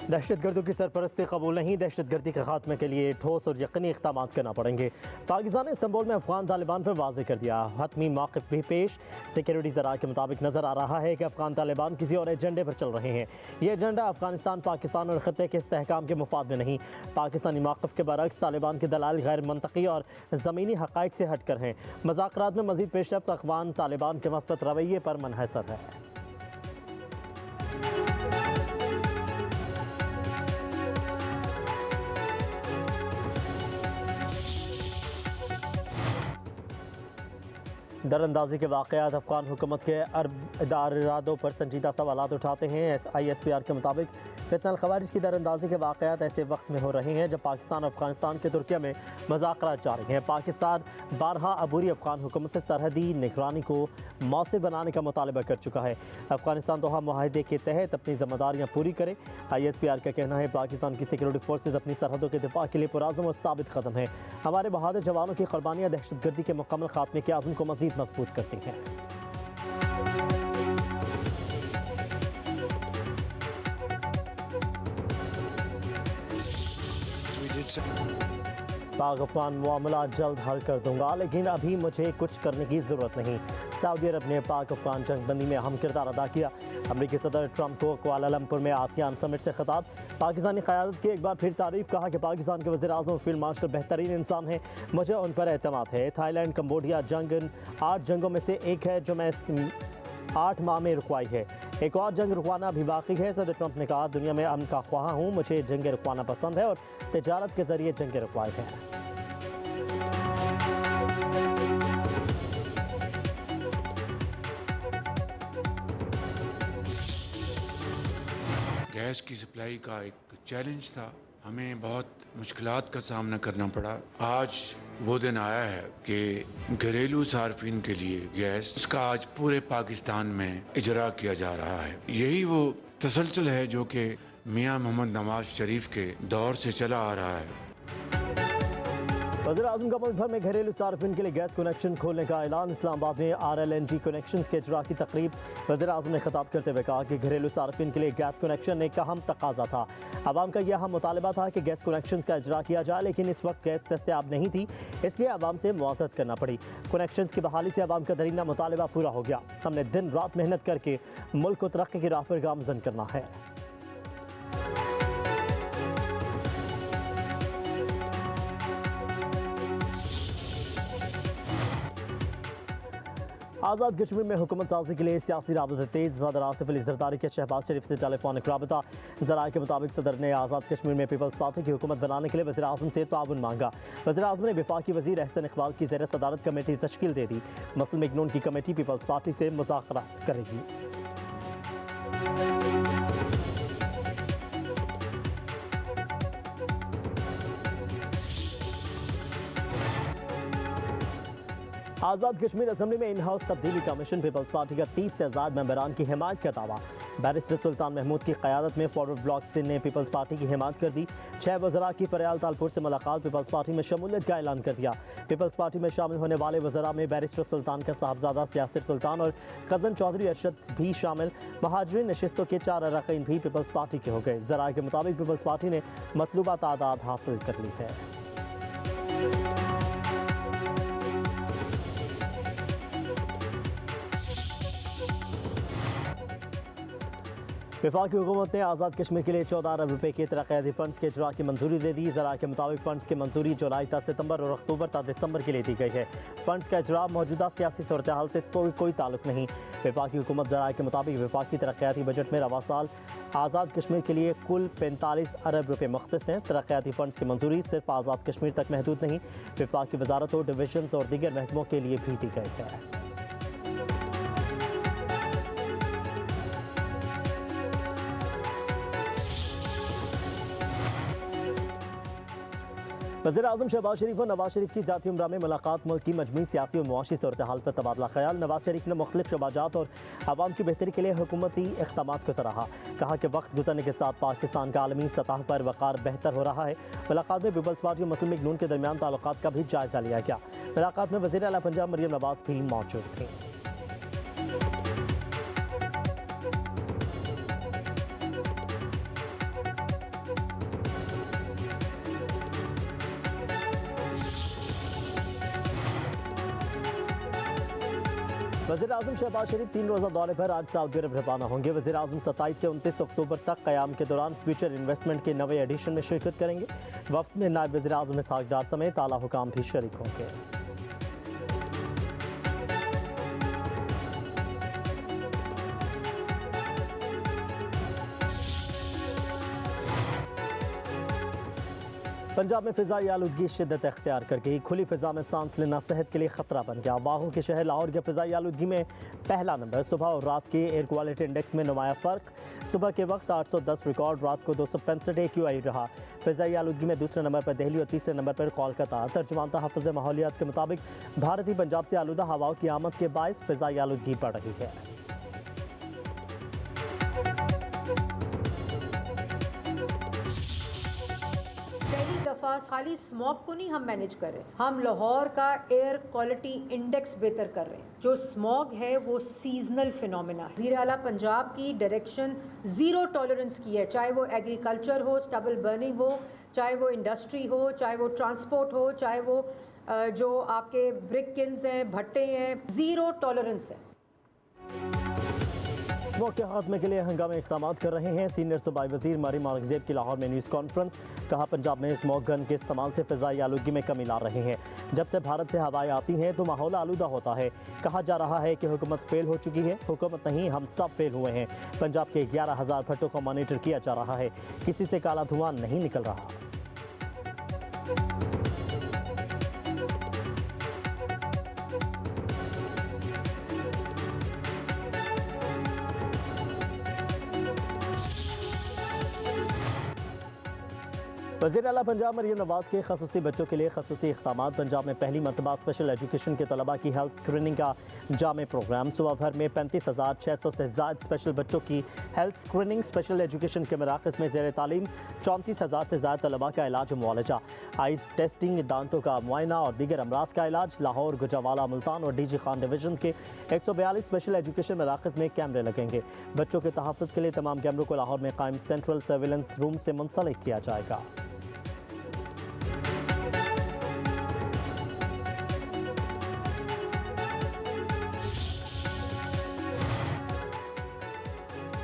दहशतगर्दों की सरपरस्ती कबूल नहीं, दहशतगर्दी के खात्मे के लिए ठोस और यकीनी इक़दाम करना पड़ेंगे। पाकिस्तान ने इस्तांबुल में अफगान तालिबान पर वाज़ेह कर दिया। हतमी मौक़िफ़ भी पेश। सिक्योरिटी ज़राए के मुताबिक नज़र आ रहा है कि अफगान तालिबान किसी और एजेंडे पर चल रहे हैं। ये एजेंडा अफगानिस्तान, पाकिस्तान और ख़त्ते के इस्तेहकाम के मुफाद में नहीं। पाकिस्तानी मौक़िफ़ के बरअक्स तालिबान के दलाल गैर मंतकी और ज़मीनी हक़ाइक़ से हट कर हैं। मुज़ाकरात में मज़ीद पेशरफ़्त अफगान तालिबान के मस्बत रवैये पर मुनहसर है। दरअंदाजी के वाक़यात अफगान हुकूमत के इरादों पर संजीदा सवालात उठाते हैं। ISPR के मुताबिक फितनल खवारिज की दरअंदाजी के वाक़यात ऐसे वक्त में हो रहे हैं जब पाकिस्तान अफगानिस्तान के तुर्किया में मुज़ाकरात जारी हैं। पाकिस्तान बारहा अबूरी अफगान हुकूमत से सरहदी निगरानी को मौसर बनाने का मुतालबा कर चुका है। अफगानिस्तान दोहा मुआहदे के तहत अपनी जिम्मेदारियाँ पूरी करे। ISPR का कहना है पाकिस्तान की सिक्योरिटी फोर्सेज अपनी सरहदों के दिफा के लिए पुराज़म और साबित कदम है। हमारे बहादुर जवानों की कुर्बानियाँ दहशतगर्दी के मुकम्मल खात्मे के आज़म को मज़ीद मजबूत करती हैं। पाक अफगान मामला जल्द हल कर दूंगा, लेकिन अभी मुझे कुछ करने की ज़रूरत नहीं। सऊदी अरब ने पाक अफगान जंगबंदी में अहम किरदार अदा किया। अमरीकी सदर ट्रंप को कुआलालंपुर में आसियान समिट से खिताब। पाकिस्तानी क़यादत की एक बार फिर तारीफ। कहा कि पाकिस्तान के वज़ीर-ए-आज़म फील्ड मार्शल बेहतरीन इंसान हैं, मुझे उन पर एतमाद है। थाईलैंड कंबोडिया जंग 8 जंगों में से एक है जो मैं 8 माह में रुकवाई है। एक और जंग रुकवाना भी बाकी है। सदर ट्रंप ने कहा दुनिया में अमन का ख्वाह हूँ, मुझे जंग रुकवाना पसंद है और तिजारत के जरिए जंग रुकवाई है। गैस की सप्लाई का एक चैलेंज था, हमें बहुत मुश्किलात का सामना करना पड़ा। आज वो दिन आया है कि घरेलू सार्फिन के लिए गैस इसका आज पूरे पाकिस्तान में इजरा किया जा रहा है। यही वो तसलसल है जो कि मियां मोहम्मद नवाज शरीफ के दौर से चला आ रहा है। वज़ीर-ए-आज़म का मुल्क भर में घरेलू सार्फिन के लिए गैस कनेक्शन खोलने का ऐलान। इस्लामाबाद में RLNG कनेक्शन के इजरा की तकरीब। वज़ीर-ए-आज़म ने खिताब करते हुए कहा कि घरेलू सार्फिन के लिए गैस कनेक्शन एक अहम तकाजा था। आवाम का यह अहम मुतालबा था कि गैस कनेक्शन का इजरा किया जाए, लेकिन इस वक्त गैस दस्तयाब नहीं थी, इसलिए आवाम से मुआवज़त करना पड़ी। कनेक्शन की बहाली से आवाम का दरीना मुतालबा पूरा हो गया। हमने दिन रात मेहनत करके मुल्क को तरक्की की राह पर गामज़न करना है। आज़ाद कश्मीर में हुकूमत साजी के लिए सियासी राबते तेज। सदर आसिफ अली ज़रदारी के शहबाज शरीफ से टेलीफोनिक राबता। ज़राए के मुताबिक सदर ने आज़ाद कश्मीर में पीपल्स पार्टी की हुकूमत बनाने के लिए वज़ीर-ए-आज़म से ताउन मांगा। वज़ीर-ए-आज़म ने वफाकी वज़ीर एहसन इकबाल की ज़ेर सदारत कमेटी तश्कील दे दी। मसलन मखनून की कमेटी पीपल्स पार्टी से मुज़ाकरात करेगी। आज़ाद कश्मीर असम्बली में इन हाउस तब्दीली कमीशन पीपल्स पार्टी का 30 से ज़्यादा मेंबरान की हिमायत का दावा। बैरिस्टर सुल्तान महमूद की क़यादत में फॉरवर्ड ब्लॉक से ने पीपल्स पार्टी की हिमायत कर दी। 6 वज़रा की फरियाल तालपुर से मुलाकात। पीपल्स पार्टी में शमूलियत का ऐलान कर दिया। पीपल्स पार्टी में शामिल होने वाले वज़रा में बैरिस्टर सुल्तान का साहबजादा सियासिर सुल्तान और कज़न चौधरी अरशद भी शामिल। महाजरीन नशिस्तों के 4 अरकान भी पीपल्स पार्टी के हो गए। ज़राए के मुताबिक पीपल्स पार्टी ने मतलूबा तादाद हासिल कर ली है। वफाकी हुकूमत ने आज़ाद कश्मीर के लिए 14 अरब रुपये के तरक्याती फ़ंड्स के इजरा की मंजूरी दे दी। ज़रा के मुताबिक फ़ंड्स की मंजूरी जुलाई ta सितंबर और अक्टूबर ta दिसंबर के लिए दी गई है। फ़ंड्स का इजरा मौजूदा सियासी सूरत हाल से कोई ताल्लुक नहीं। वफाकी हुकूमत ज़रा के मुताबिक वफाकी तरक्याती बजट में रवा साल आज़ाद कश्मीर के लिए कुल 45 अरब रुपये मुख्तस हैं। तरक्याती फ़ंड्स की मंजूरी सिर्फ आज़ाद कश्मीर तक महदूद नहीं, वफाकी वजारतों, डिवीजन और दीगर महकमों के लिए भी दी गई है। वज़ीर-ए-आज़म शहबाज शरीफ और नवाज शरीफ की जाती उम्रा में मुलाकात। मुल्क की मजमूई सियासी और मुआशी सूरत हाल पर तबादला ख्याल। नवाज शरीफ ने मुख्तलिफ शबाजात और आवाम की बेहतरी के लिए हुकूमती इक़दामात को सराहा। कहा कि वक्त गुजरने के साथ पाकिस्तान का आलमी सतह पर वक़ार बेहतर हो रहा है। मुलाकात में पीपल्स पार्टी और मुस्लिम लीग नून के दरमियान ताल्लुकात का भी जायजा लिया गया। मुलाकात में वज़ीर आला पंजाब मरियम नवाज भी मौजूद थी। वज़ीर-ए-आज़म शहबाज शरीफ 3 रोज़ा दौरे पर आज सऊदी अरब रवाना होंगे। वज़ीर-ए-आज़म 27 से 29 अक्टूबर तक क़याम के दौरान फ्यूचर इन्वेस्टमेंट के नवे एडिशन में शिरकत करेंगे। वक्त में नायब वज़ीर-ए-आज़म इसहाक़ डार समेत आला हुकाम भी शरीक होंगे। पंजाब में फ़िज़ाई आलूदगी शिद्दत अख्तियार कर गई। खुली फ़िज़ा में सांस लेना सेहत के लिए ख़तरा बन गया। बागों के शहर लाहौर के फ़िज़ाई आलूदगी में पहला नंबर। सुबह और रात के एयर क्वालिटी इंडेक्स में नुमाया फ़र्क। सुबह के वक्त 810 रिकॉर्ड, रात को 265 AQI रहा। फ़िज़ाई आलूदगी में दूसरे नंबर पर दिल्ली और तीसरे नंबर पर कोलकाता। तर्जुमान तहफ़्फ़ुज़ माहौलियात के मुताबिक भारतीय पंजाब से आलूदा हवाओं की आमद के बायस फ़िज़ाई आलूदगी बढ़ रही है। दफ़ा खाली स्मॉग को नहीं हम मैनेज कर रहे, हम लाहौर का एयर क्वालिटी इंडेक्स बेहतर कर रहे हैं। जो स्मॉग है वो सीजनल फिनोमेना है। वज़ीर आला पंजाब की डायरेक्शन ज़ीरो टॉलरेंस की है, चाहे वो एग्रीकल्चर हो, स्टबल बर्निंग हो, चाहे वो इंडस्ट्री हो, चाहे वो ट्रांसपोर्ट हो, चाहे वो जो आपके ब्रिक किल्स हैं, भट्टे हैं, ज़ीरो टॉलरेंस है। स्मॉग के खात्मे के लिए हंगामी इक़दाम कर रहे हैं सीनियर सूबाई वज़ीर मरीम औरंगज़ेब की लाहौर में न्यूज़ कॉन्फ्रेंस। कहा पंजाब में स्मॉग गन के इस्तेमाल से फ़िज़ाई आलूदगी में कमी ला रहे हैं। जब से भारत से हवाएं आती हैं तो माहौल आलूदा होता है। कहा जा रहा है कि हुकूमत फेल हो चुकी है। हुकूमत नहीं, हम सब फेल हुए हैं। पंजाब के 11,000 भट्टों को मॉनिटर किया जा रहा है, किसी से काला धुआं नहीं निकल रहा। वज़ीर आला पंजाब मरीम नवाज़ के खसूसी बच्चों के लिए खसूसी इक़दाम। पंजाब में पहली मरतबा स्पेशल एजुकेशन के तलबा की हेल्थ स्क्रीनिंग का जामे प्रोग्राम। सुबह भर में 35,600 से ज़ायद स्पेशल बच्चों की हेल्थ स्क्रीनिंग। स्पेशल एजुकेशन के मराकज़ में ज़ेर तालीम 34,000 से ज़ायद तलबा का इलाज मुआलजा। आइस टेस्टिंग, दांतों का मुआयना और दीगर अमराज का इलाज। लाहौर, गुजरावाला, मुल्तान और DG खान डिवीजन के 142 स्पेशल एजुकेशन मराकज़ में कैमरे लगेंगे। बच्चों के तहफ़्फ़ुज़ के लिए तमाम कैमरों को लाहौर में कायम सेंट्रल सर्विलेंस रूम से मुंसलिक किया जाएगा।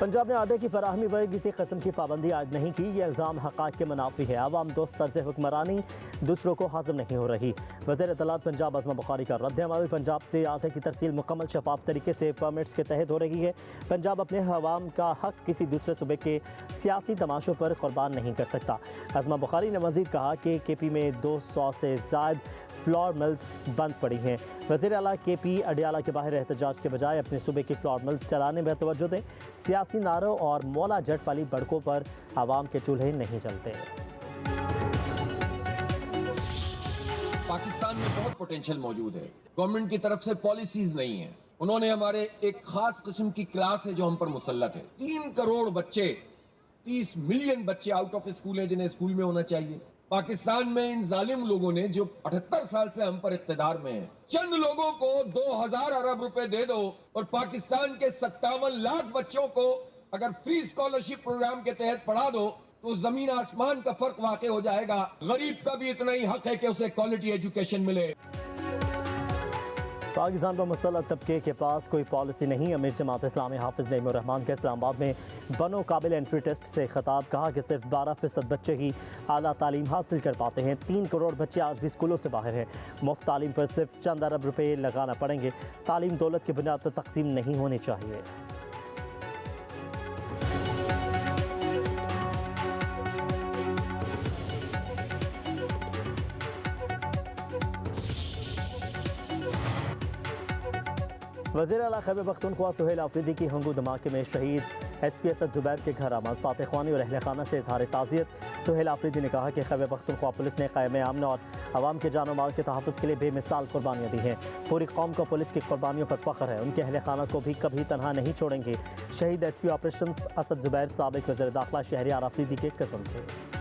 पंजाब में आटे की फराहमी पर किसी किस्म की पाबंदी आज नहीं की। ये इल्ज़ाम हक़ाइक़ के मुनाफी है। आवाम दोस्त तर्ज़ हुक्मरानी दूसरों को हाज़िम नहीं हो रही। वज़ीर इत्तलात पंजाब अज़मा बुखारी का रद्द-ए-अमल। पंजाब से आटे की तरसील मुकम्मल शफाफ तरीके से परमिट्स के तहत हो रही है। पंजाब अपने अवाम का हक़ किसी दूसरे सूबे के सियासी तमाशों पर कुर्बान नहीं कर सकता। अज़मा बुखारी ने मज़ीद कहा कि KP में 200 से ज़ायद फ्लोर मिल्स बंद पड़ी हैं। वज़ीर आला KP अडियाला के बाहर एहतजाज के बजाय अपने सूबे की फ्लोर मिल्स चलाने में तवज्जो दें। सियासी नारों और मौला जट वाली बड़कों पर आवाम के चूल्हे नहीं चलते। पाकिस्तान में बहुत पोटेंशियल मौजूद है। गवर्नमेंट की तरफ से पॉलिसीज नहीं है। उन्होंने हमारे एक खास किस्म की क्लास है जो हम पर मुसल्लत है। 3 करोड़ बच्चे, 30 मिलियन बच्चे आउट ऑफ स्कूल हैं जिन्हें स्कूल में होना चाहिए। पाकिस्तान में इन जालिम लोगों ने जो 78 साल से हम पर इख्तिदार में है, चंद लोगों को 2000 अरब रुपए दे दो और पाकिस्तान के 57 लाख बच्चों को अगर फ्री स्कॉलरशिप प्रोग्राम के तहत पढ़ा दो तो जमीन आसमान का फर्क वाक़ई हो जाएगा। गरीब का भी इतना ही हक है कि उसे क्वालिटी एजुकेशन मिले। पाकिस्तान पर मुसल्लत तबके के पास कोई पॉलिसी नहीं। अमीर जमात इस्लामी हाफिज नईमुर रहमान के इस्लामाबाद में बनो काबिल एंट्री टेस्ट से खिताब। कहा कि सिर्फ 12% बच्चे ही आला तालीम हासिल कर पाते हैं। 3 करोड़ बच्चे आज भी स्कूलों से बाहर हैं। मुफ्त तालीम पर सिर्फ चंद अरब रुपए लगाना पड़ेंगे। तालीम दौलत की बुनियाद पर तकसीम नहीं होनी चाहिए। वज़ीर आला खैबर पख्तूनख्वा सुहेल आफरीदी की हंगू धमाके में शहीद SP असद जुबैर के घर आमद। फातह ख्वानी और अहल खाना से इजहार ताज़ियत। सुहेल आफरीदी ने कहा कि खैबर पख्तूनख्वा पुलिस ने क़याम अमन और आवाम के जान और माल के तहफ़्फ़ुज़ के लिए बेमिसाल कुर्बानियाँ दी हैं। पूरी कौम को पुलिस की कुर्बानियों पर फ़ख्र है। उनके अहल खाना को भी कभी तनहा नहीं छोड़ेंगे। शहीद SP ऑपरेशन असद जुबैर साबिक़ वज़ीर दाखिला शहरियार आफरीदी के कसम थे।